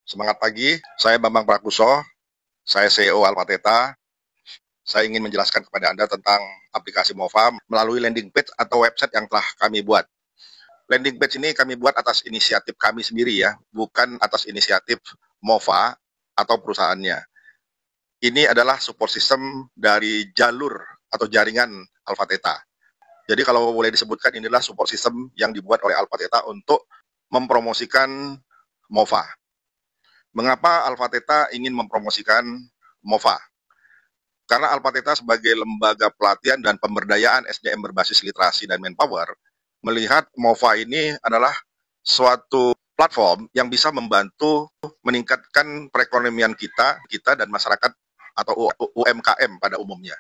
Semangat pagi, saya Bambang Prakuso, saya CEO Alpha Theta. Saya ingin menjelaskan kepada Anda tentang aplikasi MOVA melalui landing page atau website yang telah kami buat. Landing page ini kami buat atas inisiatif kami sendiri ya, bukan atas inisiatif MOVA atau perusahaannya. Ini adalah support system dari jalur atau jaringan Alpha Theta. Jadi kalau boleh disebutkan inilah support system yang dibuat oleh Alpha Theta untuk mempromosikan MOVA. Mengapa Alpha Theta ingin mempromosikan MOVA? Karena Alpha Theta sebagai lembaga pelatihan dan pemberdayaan SDM berbasis literasi dan manpower, melihat MOVA ini adalah suatu platform yang bisa membantu meningkatkan perekonomian kita dan masyarakat atau UMKM pada umumnya.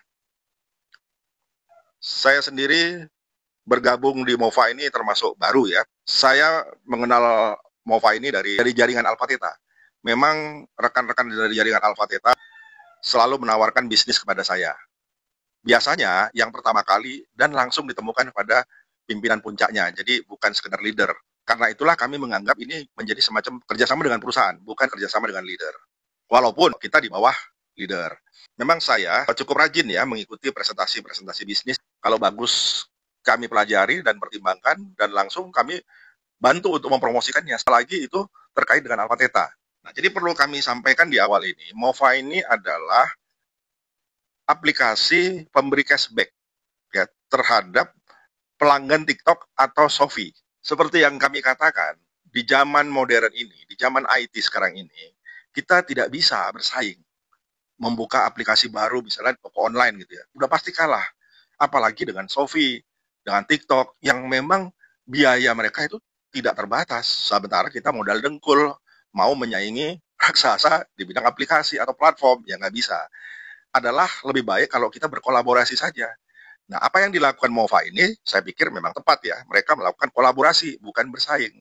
Saya sendiri bergabung di MOVA ini termasuk baru ya. Saya mengenal MOVA ini dari jaringan Alpha Theta. Memang rekan-rekan dari jaringan Alpha Theta selalu menawarkan bisnis kepada saya. Biasanya yang pertama kali dan langsung ditemukan pada pimpinan puncaknya, jadi bukan sekedar leader. Karena itulah kami menganggap ini menjadi semacam kerjasama dengan perusahaan, bukan kerjasama dengan leader. Walaupun kita di bawah leader. Memang saya cukup rajin ya mengikuti presentasi-presentasi bisnis. Kalau bagus kami pelajari dan pertimbangkan dan langsung kami bantu untuk mempromosikannya. Selagi itu terkait dengan Alpha Theta. Nah, jadi perlu kami sampaikan di awal ini, MOVA ini adalah aplikasi pemberi cashback ya terhadap pelanggan TikTok atau Shopee. Seperti yang kami katakan, di zaman modern ini, di zaman IT sekarang ini, kita tidak bisa bersaing. Membuka aplikasi baru, misalnya toko online gitu ya, udah pasti kalah. Apalagi dengan Shopee, dengan TikTok, yang memang biaya mereka itu tidak terbatas. Sementara kita modal dengkul, mau menyaingi raksasa di bidang aplikasi atau platform, ya nggak bisa. Adalah lebih baik kalau kita berkolaborasi saja. Nah, apa yang dilakukan MOVA ini, saya pikir memang tepat ya. Mereka melakukan kolaborasi, bukan bersaing.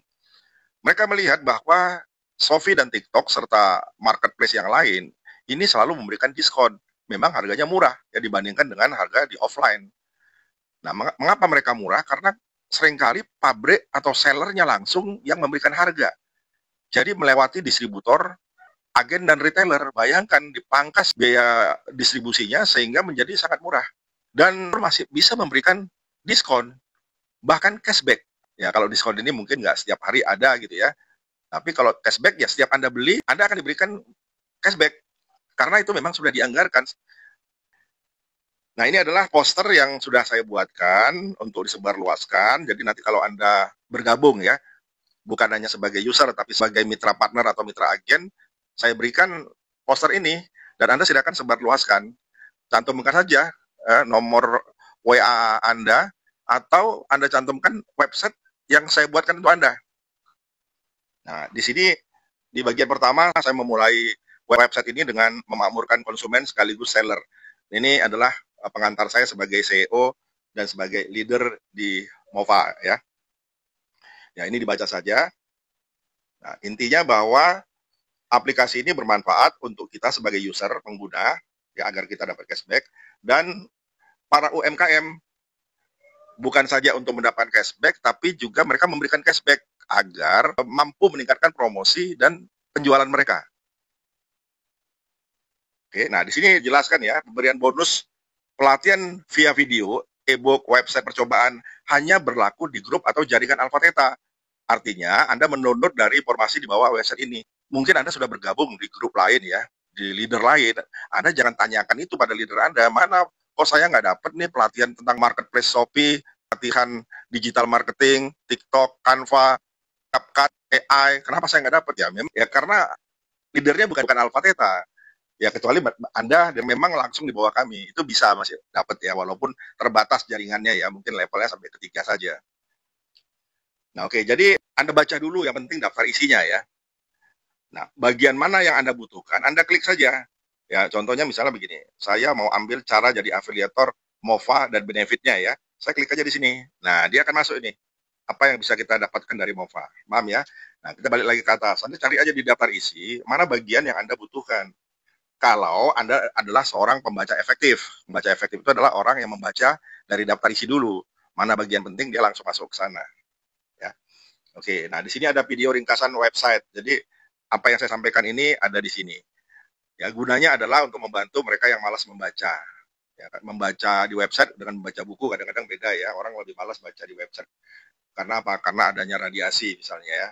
Mereka melihat bahwa Shopee dan TikTok serta marketplace yang lain ini selalu memberikan diskon. Memang harganya murah ya dibandingkan dengan harga di offline. Nah, mengapa mereka murah? Karena seringkali pabrik atau sellernya langsung yang memberikan harga. Jadi melewati distributor, agen dan retailer. Bayangkan dipangkas biaya distribusinya sehingga menjadi sangat murah. Dan masih bisa memberikan diskon, bahkan cashback. Ya, kalau diskon ini mungkin nggak setiap hari ada gitu ya. Tapi kalau cashback ya setiap Anda beli, Anda akan diberikan cashback. Karena itu memang sudah dianggarkan. Nah, ini adalah poster yang sudah saya buatkan untuk disebarluaskan. Jadi nanti kalau Anda bergabung ya, bukan hanya sebagai user, tapi sebagai mitra partner atau mitra agen, saya berikan poster ini, dan Anda silakan sebarluaskan. Cantumkan saja nomor WA Anda, atau Anda cantumkan website yang saya buatkan untuk Anda. Nah, di sini, di bagian pertama, saya memulai website ini dengan memakmurkan konsumen sekaligus seller. Ini adalah pengantar saya sebagai CEO dan sebagai leader di MOVA ya. Ya, ini dibaca saja. Nah, intinya bahwa aplikasi ini bermanfaat untuk kita sebagai user, pengguna, ya agar kita dapat cashback, dan para UMKM bukan saja untuk mendapatkan cashback, tapi juga mereka memberikan cashback agar mampu meningkatkan promosi dan penjualan mereka. Oke, nah di sini jelaskan ya, pemberian bonus pelatihan via video, e-book, website percobaan hanya berlaku di grup atau jaringan Alpha Theta. Artinya, Anda mendownload dari informasi di bawah website ini. Mungkin Anda sudah bergabung di grup lain ya, di leader lain. Anda jangan tanyakan itu pada leader Anda, mana kok saya nggak dapat nih pelatihan tentang marketplace Shopee, pelatihan digital marketing, TikTok, Canva, CapCut, AI, kenapa saya nggak dapat ya? Ya karena leadernya bukan Alpha Theta. Ya kecuali Anda memang langsung di bawah kami, itu bisa masih dapat ya, walaupun terbatas jaringannya ya, mungkin levelnya sampai ketiga saja. Nah oke, jadi Anda baca dulu yang penting daftar isinya ya. Nah, bagian mana yang Anda butuhkan, Anda klik saja. Ya, contohnya misalnya begini, saya mau ambil cara jadi afiliator MOVA dan benefitnya ya. Saya klik aja di sini. Nah, dia akan masuk ini. Apa yang bisa kita dapatkan dari MOVA? Paham ya? Nah, kita balik lagi ke atas. Anda cari aja di daftar isi, mana bagian yang Anda butuhkan. Kalau Anda adalah seorang pembaca efektif. Pembaca efektif itu adalah orang yang membaca dari daftar isi dulu. Mana bagian penting, dia langsung masuk ke sana. Ya. Oke, nah di sini ada video ringkasan website. Jadi apa yang saya sampaikan ini ada di sini. Ya, gunanya adalah untuk membantu mereka yang malas membaca. Ya, membaca di website dengan membaca buku kadang-kadang beda ya. Orang lebih malas baca di website. Karena apa? Karena adanya radiasi misalnya ya.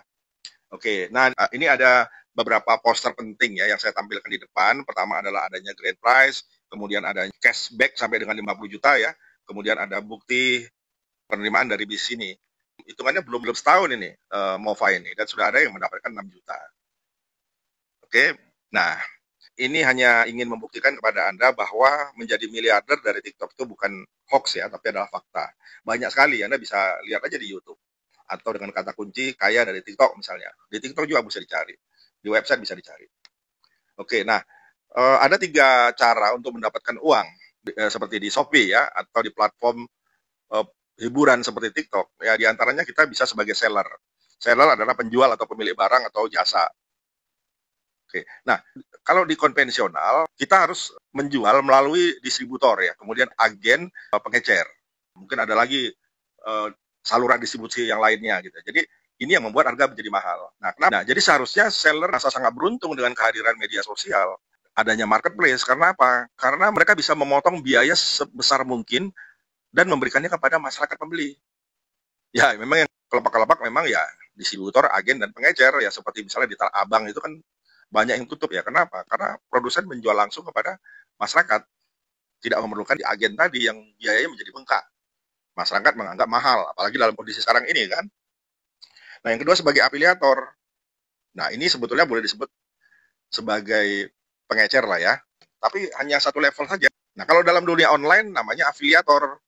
Oke, nah ini ada beberapa poster penting ya yang saya tampilkan di depan. Pertama adalah adanya grand prize, kemudian ada cashback sampai dengan 50 juta ya. Kemudian ada bukti penerimaan dari bis ini. Hitungannya belum setahun ini MOFA ini dan sudah ada yang mendapatkan 6 juta. Oke. Nah, ini hanya ingin membuktikan kepada Anda bahwa menjadi miliarder dari TikTok itu bukan hoax ya, tapi adalah fakta. Banyak sekali, Anda bisa lihat aja di YouTube. Atau dengan kata kunci kaya dari TikTok misalnya. Di TikTok juga bisa dicari. Di website bisa dicari. Oke, nah ada 3 cara untuk mendapatkan uang. Seperti di Shopee ya, atau di platform hiburan seperti TikTok. Ya, di antaranya kita bisa sebagai seller. Seller adalah penjual atau pemilik barang atau jasa. Oke. Nah, kalau di konvensional, kita harus menjual melalui distributor ya, kemudian agen pengecer. Mungkin ada lagi saluran distribusi yang lainnya gitu. Jadi ini yang membuat harga menjadi mahal. Nah, kenapa? Nah, jadi seharusnya seller merasa sangat beruntung dengan kehadiran media sosial, adanya marketplace. Karena apa? Karena mereka bisa memotong biaya sebesar mungkin dan memberikannya kepada masyarakat pembeli. Ya, memang yang kelepak-kelepak memang ya distributor, agen, dan pengecer ya, seperti misalnya di Tanah Abang itu kan banyak yang tutup ya. Kenapa? Karena produsen menjual langsung kepada masyarakat, tidak memerlukan di agen tadi yang biayanya menjadi bengkak. Masyarakat menganggap mahal, apalagi dalam kondisi sekarang ini kan. Nah, yang kedua sebagai afiliator. Nah, ini sebetulnya boleh disebut sebagai pengecer lah ya, tapi hanya satu level saja. Nah, kalau dalam dunia online namanya afiliator.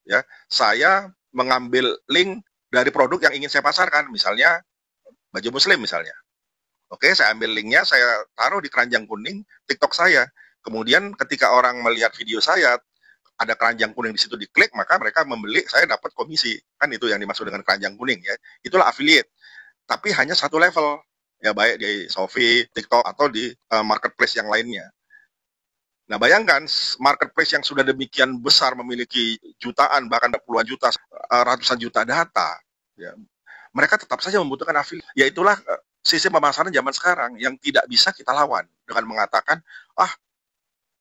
Ya, saya mengambil link dari produk yang ingin saya pasarkan, misalnya baju muslim misalnya. Oke, saya ambil linknya, saya taruh di keranjang kuning TikTok saya. Kemudian ketika orang melihat video saya, ada keranjang kuning di situ diklik, maka mereka membeli, saya dapat komisi. Kan itu yang dimaksud dengan keranjang kuning ya. Itulah affiliate. Tapi hanya satu level. Ya, baik di Shopee, TikTok, atau di marketplace yang lainnya. Nah, bayangkan marketplace yang sudah demikian besar, memiliki jutaan, bahkan puluhan juta, ratusan juta data, ya, mereka tetap saja membutuhkan affiliate. Ya itulah sistem pemasaran zaman sekarang yang tidak bisa kita lawan dengan mengatakan,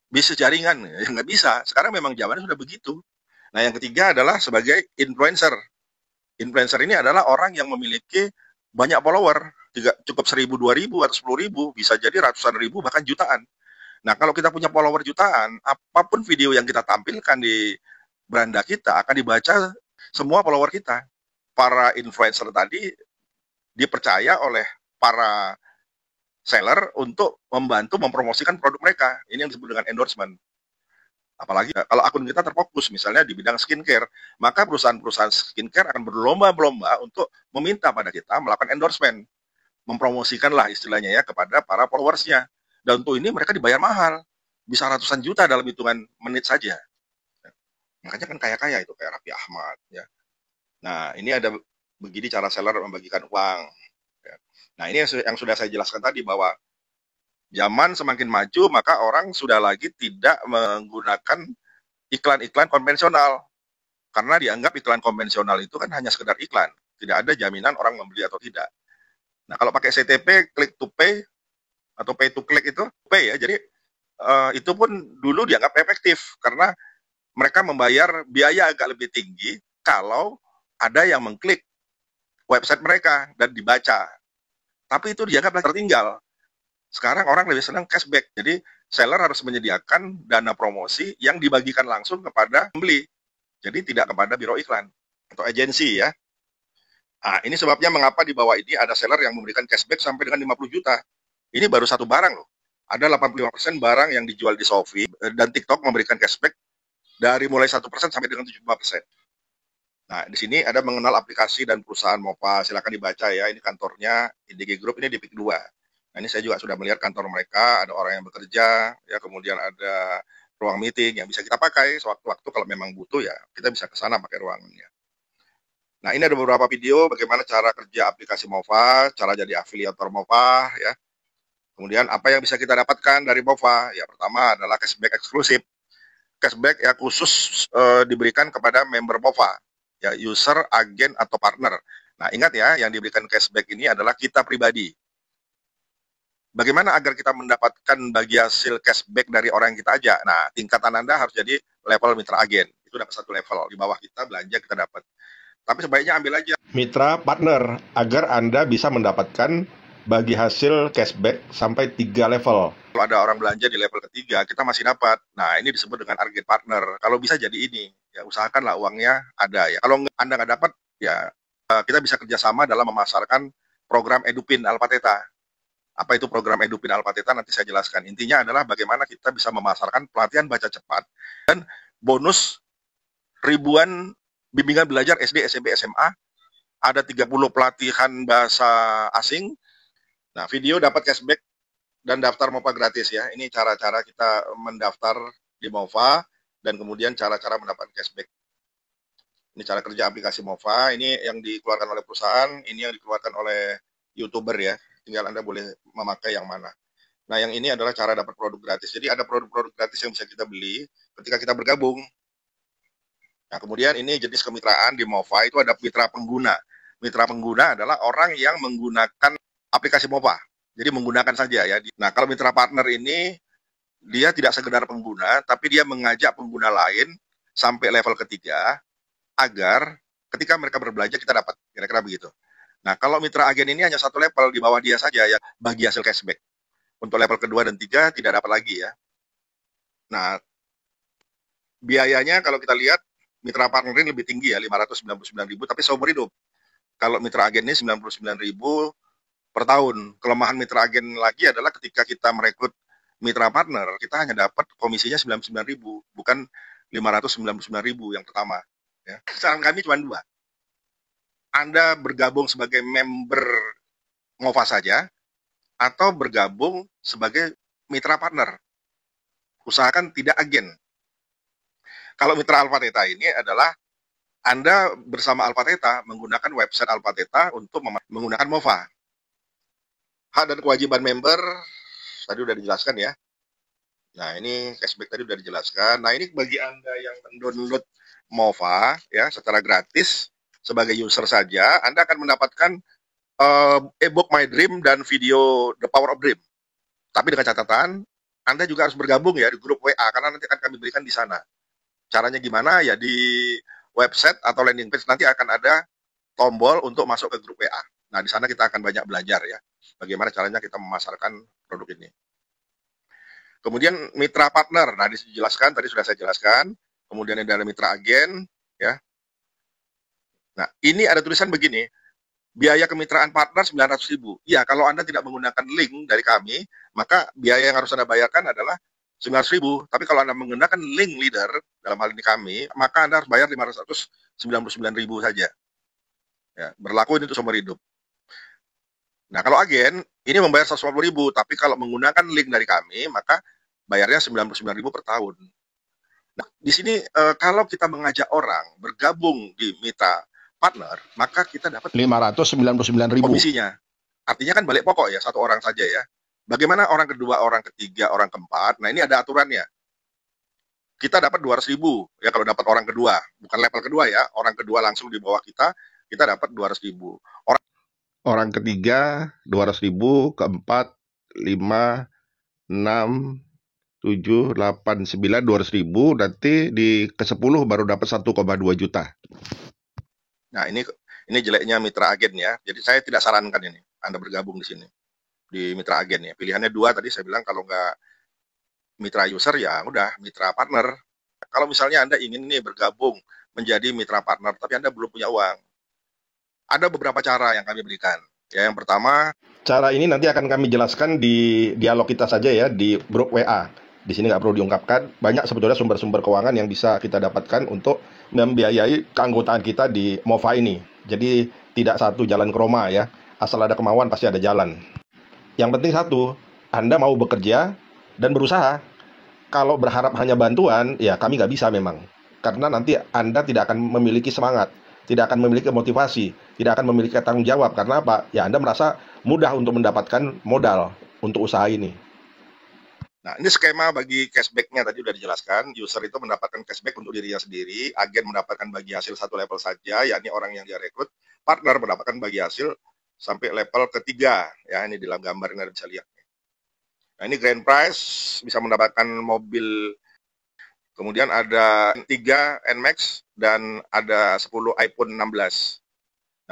bisnis jaringan. Ya nggak bisa. Sekarang memang zamannya sudah begitu. Nah, yang ketiga adalah sebagai influencer. Influencer ini adalah orang yang memiliki banyak follower, cukup 1.000, 2.000, atau 10.000, bisa jadi ratusan ribu, bahkan jutaan. Nah, kalau kita punya follower jutaan, apapun video yang kita tampilkan di beranda kita akan dibaca semua follower kita. Para influencer tadi dipercaya oleh para seller untuk membantu mempromosikan produk mereka. Ini yang disebut dengan endorsement. Apalagi kalau akun kita terfokus misalnya di bidang skincare, maka perusahaan-perusahaan skincare akan berlomba-lomba untuk meminta pada kita melakukan endorsement, mempromosikanlah istilahnya ya kepada para followersnya. Dan untuk ini mereka dibayar mahal, bisa ratusan juta dalam hitungan menit saja. Makanya kan kaya-kaya itu kayak Raffi Ahmad ya. Nah, ini ada begini cara seller membagikan uang. Ya. Nah, ini yang sudah saya jelaskan tadi, bahwa zaman semakin maju maka orang sudah lagi tidak menggunakan iklan-iklan konvensional. Karena dianggap iklan konvensional itu kan hanya sekedar iklan, tidak ada jaminan orang membeli atau tidak. Nah, kalau pakai CTP, click to pay atau pay to click itu pay ya. Jadi itu pun dulu dianggap efektif karena mereka membayar biaya agak lebih tinggi kalau ada yang mengklik website mereka dan dibaca. Tapi itu dianggap tertinggal. Sekarang orang lebih senang cashback. Jadi seller harus menyediakan dana promosi yang dibagikan langsung kepada pembeli. Jadi tidak kepada biro iklan atau agensi ya. Nah, ini sebabnya mengapa di bawah ini ada seller yang memberikan cashback sampai dengan 50 juta. Ini baru satu barang loh. Ada 85% barang yang dijual di Shopee dan TikTok memberikan cashback dari mulai 1% sampai dengan 75%. Nah, di sini ada mengenal aplikasi dan perusahaan MOPA. Silakan dibaca ya. Ini kantornya IDG Group, ini di PIK 2. Nah, ini saya juga sudah melihat kantor mereka, ada orang yang bekerja, ya, kemudian ada ruang meeting yang bisa kita pakai sewaktu-waktu kalau memang butuh ya, kita bisa ke sana pakai ruangannya. Nah, ini ada beberapa video bagaimana cara kerja aplikasi MOPA, cara jadi afiliator MOPA ya. Kemudian apa yang bisa kita dapatkan dari MOPA? Ya, pertama adalah cashback eksklusif. Cashback ya khusus diberikan kepada member MOPA, ya, user, agen, atau partner. Nah, ingat ya, yang diberikan cashback ini adalah kita pribadi. bagaimana agar kita mendapatkan bagi hasil cashback dari orang yang kita ajak? Nah, tingkatan Anda harus jadi level mitra agen. Itu dapat satu level. Di bawah kita belanja kita dapat. Tapi sebaiknya ambil aja mitra partner agar Anda bisa mendapatkan bagi hasil cashback sampai 3 level. Kalau ada orang belanja di level ketiga, kita masih dapat. Nah, ini disebut dengan target partner. Kalau bisa jadi ini, ya usahakanlah uangnya ada ya. Kalau Anda nggak dapat, ya kita bisa kerjasama dalam memasarkan program Edupin Alpha Theta. Apa itu program Edupin Alpha Theta? Nanti saya jelaskan. Intinya adalah bagaimana kita bisa memasarkan pelatihan baca cepat dan bonus ribuan bimbingan belajar SD, SMP, SMA. Ada 30 pelatihan bahasa asing. Nah, video dapat cashback dan daftar MOFA gratis ya. Ini cara-cara kita mendaftar di MOFA dan kemudian cara-cara mendapatkan cashback. Ini cara kerja aplikasi MOFA. Ini yang dikeluarkan oleh perusahaan, ini yang dikeluarkan oleh YouTuber ya. Tinggal Anda boleh memakai yang mana. Nah, yang ini adalah cara dapat produk gratis. Jadi ada produk-produk gratis yang bisa kita beli ketika kita bergabung. Nah, kemudian ini jenis kemitraan di MOFA itu ada mitra pengguna. Mitra pengguna adalah orang yang menggunakan aplikasi MOFA. Jadi menggunakan saja ya. Nah, kalau mitra partner ini dia tidak sekedar pengguna, tapi dia mengajak pengguna lain sampai level ketiga agar ketika mereka berbelanja kita dapat. Kira-kira begitu. Nah, kalau mitra agen ini hanya satu level di bawah dia saja ya bagi hasil cashback. Untuk level kedua dan tiga tidak dapat lagi ya. Nah, biayanya kalau kita lihat mitra partner ini lebih tinggi ya, 599.000 tapi seumur hidup. Kalau mitra agen ini 99.000 per tahun. Kelemahan mitra agen lagi adalah ketika kita merekrut mitra partner, kita hanya dapat komisinya 99.000, bukan 599.000 yang pertama. Ya. Saran kami cuma dua. Anda bergabung sebagai member MOFA saja, atau bergabung sebagai mitra partner. Usahakan tidak agen. Kalau mitra Alpha Theta ini adalah Anda bersama Alpha Theta menggunakan website Alpha Theta untuk menggunakan MOFA. Hak dan kewajiban member tadi sudah dijelaskan ya. Nah, ini cashback tadi sudah dijelaskan. Nah, ini bagi Anda yang mendownload MOFA ya secara gratis sebagai user saja, Anda akan mendapatkan e-book My Dream dan video The Power of Dream. Tapi dengan catatan, Anda juga harus bergabung ya di grup WA karena nanti akan kami berikan di sana. Caranya gimana? Ya di website atau landing page nanti akan ada tombol untuk masuk ke grup WA. Nah, di sana kita akan banyak belajar ya. Bagaimana caranya kita memasarkan produk ini. Kemudian mitra partner. Nah, dijelaskan, tadi sudah saya jelaskan. Kemudian ada mitra agen. Ya. Nah, ini ada tulisan begini. Biaya kemitraan partner 900.000. Ya, kalau Anda tidak menggunakan link dari kami, maka biaya yang harus Anda bayarkan adalah 900.000. Tapi kalau Anda menggunakan link leader, dalam hal ini kami, maka Anda harus bayar 599.000 saja. Ya, berlaku ini untuk seumur hidup. Nah, kalau agen, ini membayar 150.000. Tapi kalau menggunakan link dari kami, maka bayarnya 99.000 per tahun. Nah, di sini kalau kita mengajak orang bergabung di mitra partner, maka kita dapat 599.000 komisinya. Artinya kan balik pokok ya, satu orang saja ya. Bagaimana orang kedua, orang ketiga, orang keempat? Nah, ini ada aturannya. Kita dapat 200.000 ya kalau dapat orang kedua, bukan level kedua ya. Orang kedua langsung di bawah kita dapat 200.000. Orang ketiga 200.000, keempat 5, 6, 7, 8, 9, 200.000, nanti di ke-10 baru dapat 1,2 juta. Nah, ini jeleknya mitra agen ya. Jadi saya tidak sarankan ini Anda bergabung di sini di mitra agen ya. Pilihannya dua tadi saya bilang, kalau nggak mitra user ya udah mitra partner. Kalau misalnya Anda ingin nih bergabung menjadi mitra partner tapi Anda belum punya uang, ada beberapa cara yang kami berikan. Ya, yang pertama, cara ini nanti akan kami jelaskan di dialog kita saja ya di grup WA. Di sini nggak perlu diungkapkan. Banyak sebetulnya sumber-sumber keuangan yang bisa kita dapatkan untuk membiayai keanggotaan kita di MOFA ini. Jadi tidak satu jalan ke Roma ya. Asal ada kemauan pasti ada jalan. Yang penting satu, Anda mau bekerja dan berusaha. Kalau berharap hanya bantuan, ya kami nggak bisa memang. Karena nanti Anda tidak akan memiliki semangat, tidak akan memiliki motivasi, tidak akan memiliki tanggung jawab. Karena apa? Ya Anda merasa mudah untuk mendapatkan modal untuk usaha ini. Nah, ini skema bagi cashback-nya tadi sudah dijelaskan. User itu mendapatkan cashback untuk dirinya sendiri, agen mendapatkan bagi hasil satu level saja, yakni orang yang dia rekrut, partner mendapatkan bagi hasil sampai level ketiga. Ya, ini di dalam gambar ini Anda bisa lihat. Nah, ini grand prize bisa mendapatkan mobil, kemudian ada 3 NMAX dan ada 10 iPhone 16.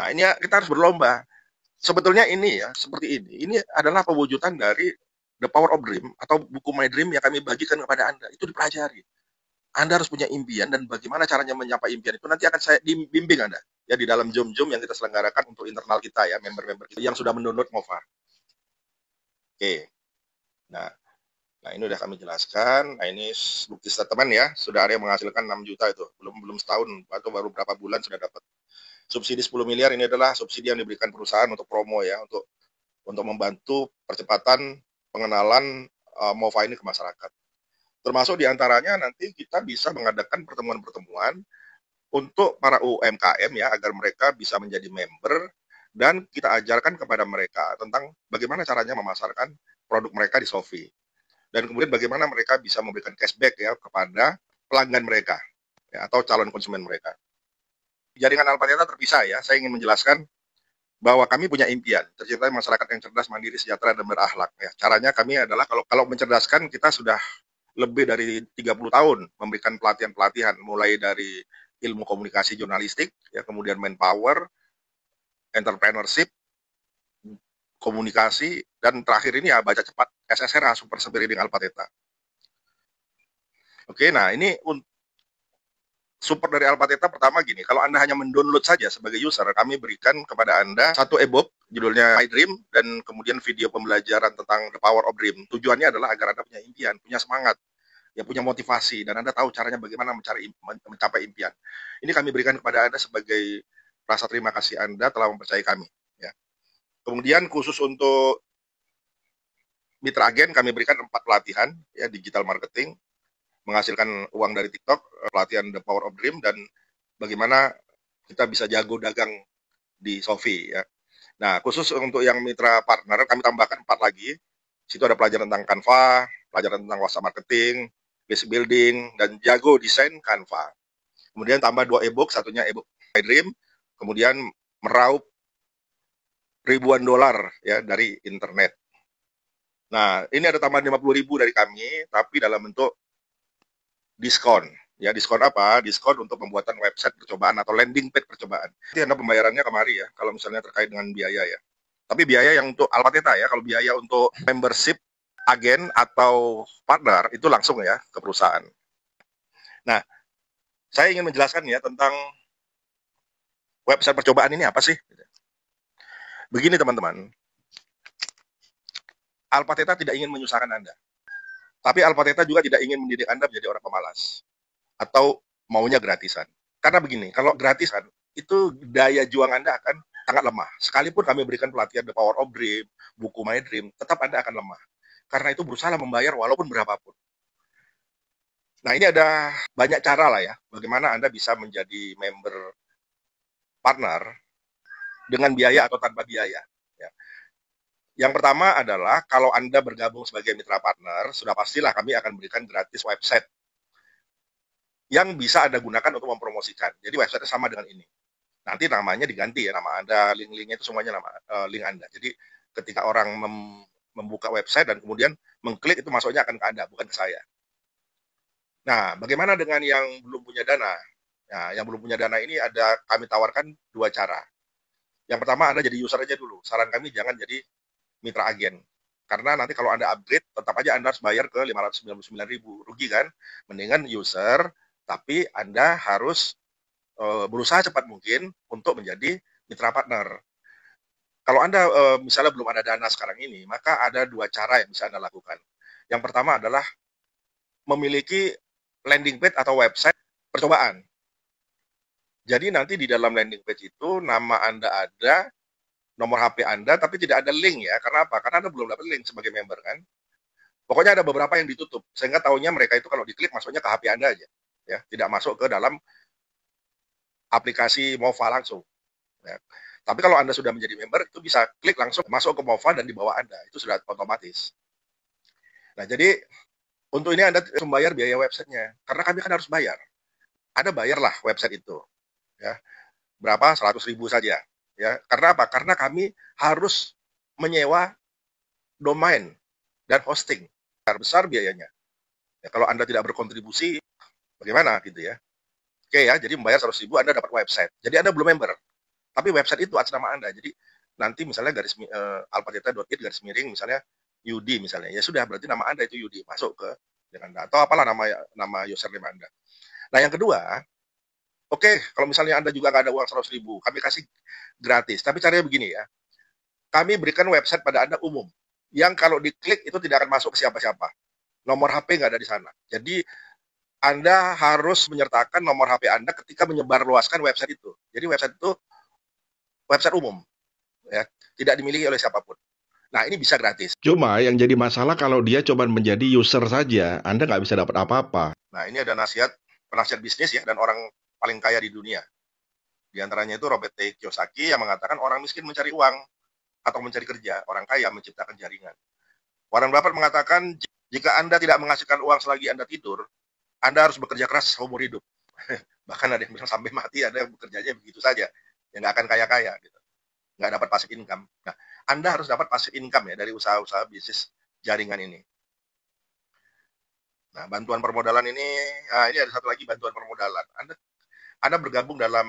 Nah, ini ya, kita harus berlomba. Sebetulnya ini ya, seperti ini adalah pewujudan dari The Power of Dream atau buku My Dream yang kami bagikan kepada Anda. Itu dipelajari. Anda harus punya impian dan bagaimana caranya mencapai impian itu nanti akan saya bimbing Anda ya di dalam Zoom yang kita selenggarakan untuk internal kita ya, member-member kita yang sudah mendownload Mova. Oke. Nah, ini udah kami jelaskan. Nah, ini bukti statement ya, sudah ada yang menghasilkan 6 juta itu. Belum setahun atau baru berapa bulan sudah dapat. Subsidi 10 miliar ini adalah subsidi yang diberikan perusahaan untuk promo ya, untuk membantu percepatan pengenalan Mova ini ke masyarakat. Termasuk diantaranya nanti kita bisa mengadakan pertemuan-pertemuan untuk para UMKM ya, agar mereka bisa menjadi member dan kita ajarkan kepada mereka tentang bagaimana caranya memasarkan produk mereka di Shopee. Dan kemudian bagaimana mereka bisa memberikan cashback ya kepada pelanggan mereka ya, atau calon konsumen mereka. Jaringan Alpateta terpisah ya, saya ingin menjelaskan bahwa kami punya impian tercipta masyarakat yang cerdas, mandiri, sejahtera, dan berakhlak ya. Caranya kami adalah kalau mencerdaskan, kita sudah lebih dari 30 tahun memberikan pelatihan-pelatihan mulai dari ilmu komunikasi jurnalistik ya, kemudian manpower, entrepreneurship, komunikasi, dan terakhir ini ya baca cepat SSRA, Super Speed Reading Alpateta. Oke, nah ini support dari Alpateta pertama gini, kalau Anda hanya mendownload saja sebagai user, kami berikan kepada Anda satu e-book judulnya My Dream dan kemudian video pembelajaran tentang The Power of Dream. Tujuannya adalah agar Anda punya impian, punya semangat, ya punya motivasi, dan Anda tahu caranya bagaimana mencapai impian. Ini kami berikan kepada Anda sebagai rasa terima kasih Anda telah mempercayai kami. Ya. Kemudian khusus untuk mitra agen kami berikan 4 pelatihan ya, digital marketing, menghasilkan uang dari TikTok, pelatihan The Power of Dream, dan bagaimana kita bisa jago dagang di Shopee ya. Nah, khusus untuk yang mitra partner kami tambahkan 4 lagi. Situ ada pelajaran tentang Canva, pelajaran tentang WhatsApp marketing, basic building, dan jago desain Canva. Kemudian tambah 2 e-book, satunya e-book My Dream, kemudian meraup ribuan dolar ya dari internet. Nah, ini ada tambahan 50.000 dari kami, tapi dalam bentuk diskon. Ya, diskon apa? Diskon untuk pembuatan website percobaan atau landing page percobaan. Nanti Anda pembayarannya kemari ya, kalau misalnya terkait dengan biaya ya. Tapi biaya yang untuk Alpateta ya, kalau biaya untuk membership agen atau partner itu langsung ya ke perusahaan. Nah, saya ingin menjelaskan ya tentang website percobaan ini apa sih? Begini teman-teman, Alpateta tidak ingin menyusahkan Anda. Tapi Alpateta juga tidak ingin mendidik Anda menjadi orang pemalas atau maunya gratisan. Karena begini, kalau gratisan itu daya juang Anda akan sangat lemah. Sekalipun kami berikan pelatihan The Power of Dream, buku My Dream, tetap Anda akan lemah. Karena itu berusaha membayar walaupun berapapun. Nah, ini ada banyak cara lah ya, bagaimana Anda bisa menjadi member partner dengan biaya atau tanpa biaya. Ya. Yang pertama adalah kalau Anda bergabung sebagai mitra partner, sudah pastilah kami akan berikan gratis website yang bisa Anda gunakan untuk mempromosikan. Jadi website sama dengan ini. Nanti namanya diganti ya, nama Anda, link-linknya itu semuanya nama link Anda. Jadi ketika orang membuka website dan kemudian mengklik, itu masuknya akan ke Anda, bukan ke saya. Nah, bagaimana dengan yang belum punya dana? Nah, yang belum punya dana ini kami tawarkan 2 cara. Yang pertama, Anda jadi user aja dulu. Saran kami jangan jadi mitra agen. Karena nanti kalau Anda upgrade, tetap aja Anda harus bayar ke 599.000. Rugi kan? Mendingan user, tapi Anda harus berusaha cepat mungkin untuk menjadi mitra partner. Kalau Anda misalnya belum ada dana sekarang ini, maka ada 2 cara yang bisa Anda lakukan. Yang pertama adalah memiliki landing page atau website percobaan. Jadi nanti di dalam landing page itu nama Anda ada, nomor HP Anda, tapi tidak ada link ya. Karena apa? Karena Anda belum dapat link sebagai member kan. Pokoknya ada beberapa yang ditutup, sehingga tahunya mereka itu kalau diklik masuknya ke HP Anda aja. Ya, tidak masuk ke dalam aplikasi Mova langsung. Ya. Tapi kalau Anda sudah menjadi member, itu bisa klik langsung masuk ke Mova dan di bawah Anda. Itu sudah otomatis. Nah, jadi untuk ini Anda harus membayar biaya websitenya. Karena kami kan harus bayar. Anda bayarlah website itu. Ya. Berapa? 100.000 saja. Ya. Karena apa? Karena kami harus menyewa domain dan hosting. Besar biayanya. Ya, kalau Anda tidak berkontribusi, bagaimana gitu ya. Oke ya, jadi membayar 100.000 Anda dapat website. Jadi Anda belum member. Tapi website itu atas nama Anda. Jadi nanti misalnya alphateta.it garis miring misalnya Yudi misalnya. Ya sudah, berarti nama Anda itu Yudi. Masuk ke Anda. Atau apalah nama username Anda. Nah yang kedua, oke, kalau misalnya Anda juga nggak ada uang 100.000, kami kasih gratis. Tapi caranya begini ya. Kami berikan website pada Anda umum. Yang kalau diklik itu tidak akan masuk ke siapa-siapa. Nomor HP nggak ada di sana. Jadi Anda harus menyertakan nomor HP Anda ketika menyebarluaskan website itu. Jadi website itu website umum, ya, tidak dimiliki oleh siapapun. Nah, ini bisa gratis. Cuma yang jadi masalah kalau dia coba menjadi user saja, Anda nggak bisa dapat apa-apa. Nah, ini ada penasihat bisnis ya, dan orang paling kaya di dunia. Di antaranya itu Robert T. Kiyosaki yang mengatakan orang miskin mencari uang atau mencari kerja, orang kaya menciptakan jaringan. Warren Buffett mengatakan, jika Anda tidak menghasilkan uang selagi Anda tidur, Anda harus bekerja keras seumur hidup. Bahkan ada yang bilang sampai mati, ada yang bekerjanya begitu saja. Yang nggak akan kaya-kaya. Gitu. Nggak dapat passive income. Nah, Anda harus dapat passive income ya dari usaha-usaha bisnis jaringan ini. Nah, bantuan permodalan ini ada satu lagi bantuan permodalan. Anda bergabung dalam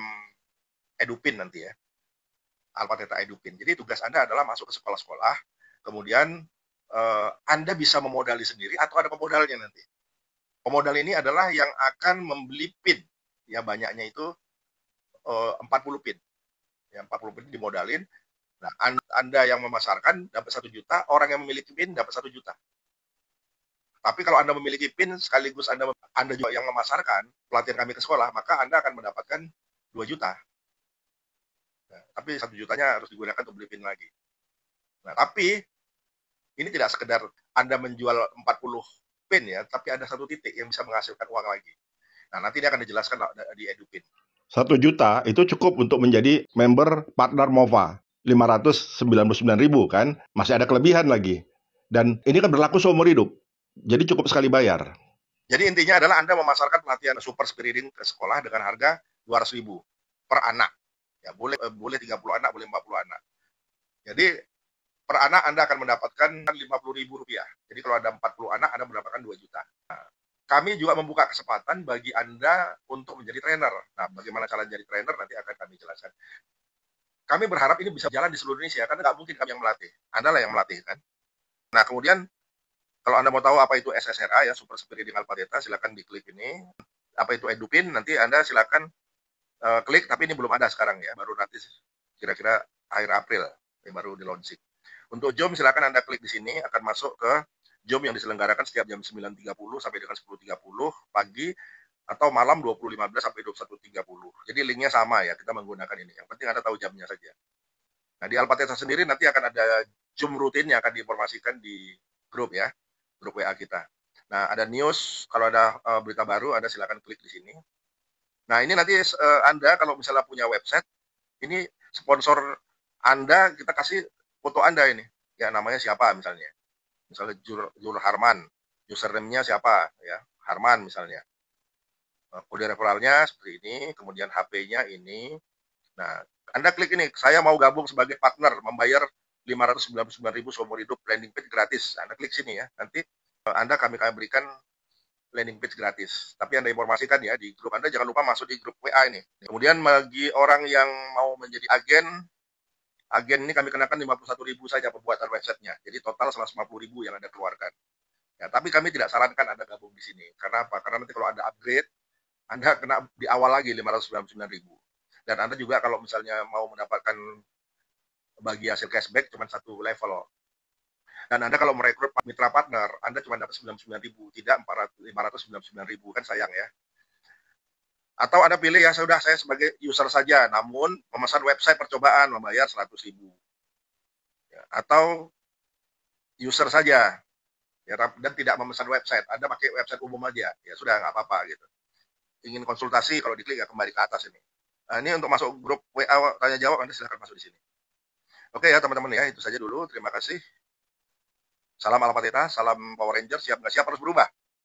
Edupin nanti ya. Alphateta Edupin. Jadi tugas Anda adalah masuk ke sekolah-sekolah, kemudian Anda bisa memodali sendiri atau ada pemodalnya nanti. Pemodal ini adalah yang akan membeli PIN. Ya banyaknya itu 40 PIN. Ya, 40 PIN dimodalin. Nah, Anda yang memasarkan dapat 1 juta, orang yang memiliki PIN dapat 1 juta. Tapi kalau Anda memiliki PIN sekaligus Anda juga yang memasarkan pelatihan kami ke sekolah, maka Anda akan mendapatkan 2 juta. Nah, tapi 1 jutanya harus digunakan untuk beli PIN lagi. Nah, tapi ini tidak sekedar Anda menjual 40 PIN ya, tapi ada satu titik yang bisa menghasilkan uang lagi. Nah, nanti ini akan dijelaskan di Edupin. 1 juta itu cukup untuk menjadi member partner MOVA. 599.000 kan, masih ada kelebihan lagi. Dan ini kan berlaku seumur hidup. Jadi cukup sekali bayar. Jadi intinya adalah Anda memasarkan pelatihan super speed reading ke sekolah dengan harga 200.000 per anak. Ya, boleh 30 anak, boleh 40 anak. Jadi per anak Anda akan mendapatkan Rp50.000. Jadi kalau ada 40 anak, Anda mendapatkan 2 juta. Nah, kami juga membuka kesempatan bagi Anda untuk menjadi trainer. Nah, bagaimana cara menjadi trainer nanti akan kami jelaskan. Kami berharap ini bisa jalan di seluruh Indonesia, karena nggak mungkin kami yang melatih. Anda lah yang melatih, kan? Nah, kemudian, kalau Anda mau tahu apa itu SSRA, ya, Super Speed Reading Alphateta, silakan diklik ini. Apa itu Edupin, nanti Anda silakan klik, tapi ini belum ada sekarang ya, baru nanti kira-kira akhir April, baru di launching. Untuk Zoom, silakan Anda klik di sini, akan masuk ke Zoom yang diselenggarakan setiap jam 9.30 sampai dengan 10.30 pagi, atau malam 20.15 sampai 21.30. Jadi linknya sama ya, kita menggunakan ini. Yang penting Anda tahu jamnya saja. Nah, di Alphateta sendiri nanti akan ada Zoom rutin yang akan diinformasikan di grup ya, grup WA kita. Nah, ada news, kalau ada berita baru, Anda silakan klik di sini. Nah, ini nanti Anda kalau misalnya punya website, ini sponsor Anda, kita kasih foto Anda ini. Ya, namanya siapa misalnya. Misalnya Jur Harman, username-nya siapa ya, Harman misalnya. Kode referralnya seperti ini, kemudian HP-nya ini. Nah, Anda klik ini, saya mau gabung sebagai partner, membayar 599.000 seumur hidup, landing page gratis. Anda klik sini ya, nanti Anda kami berikan landing page gratis. Tapi Anda informasikan ya, di grup Anda jangan lupa masuk di grup WA ini. Kemudian bagi orang yang mau menjadi agen ini kami kenakan 51.000 saja pembuatan websitenya. Jadi total 150.000 yang Anda keluarkan. Ya, tapi kami tidak sarankan Anda gabung di sini. Karena apa? Karena nanti kalau Anda upgrade, Anda kena di awal lagi 599.000. Dan Anda juga kalau misalnya mau mendapatkan bagi hasil cashback cuma satu level. Dan Anda kalau merekrut mitra partner, Anda cuma dapat 99.000, tidak 599.000, kan sayang ya. Atau Anda pilih ya, sudah saya sebagai user saja, namun memesan website percobaan membayar 100.000. Ya, atau user saja, ya, dan tidak memesan website, Anda pakai website umum aja, ya sudah nggak apa-apa gitu. Ingin konsultasi, kalau diklik ya kembali ke atas ini. Nah, ini untuk masuk grup WA tanya jawab, Anda silahkan masuk di sini. Oke ya teman-teman ya, itu saja dulu. Terima kasih. Salam Alphateta, salam Power Ranger, siap nggak siap harus berubah.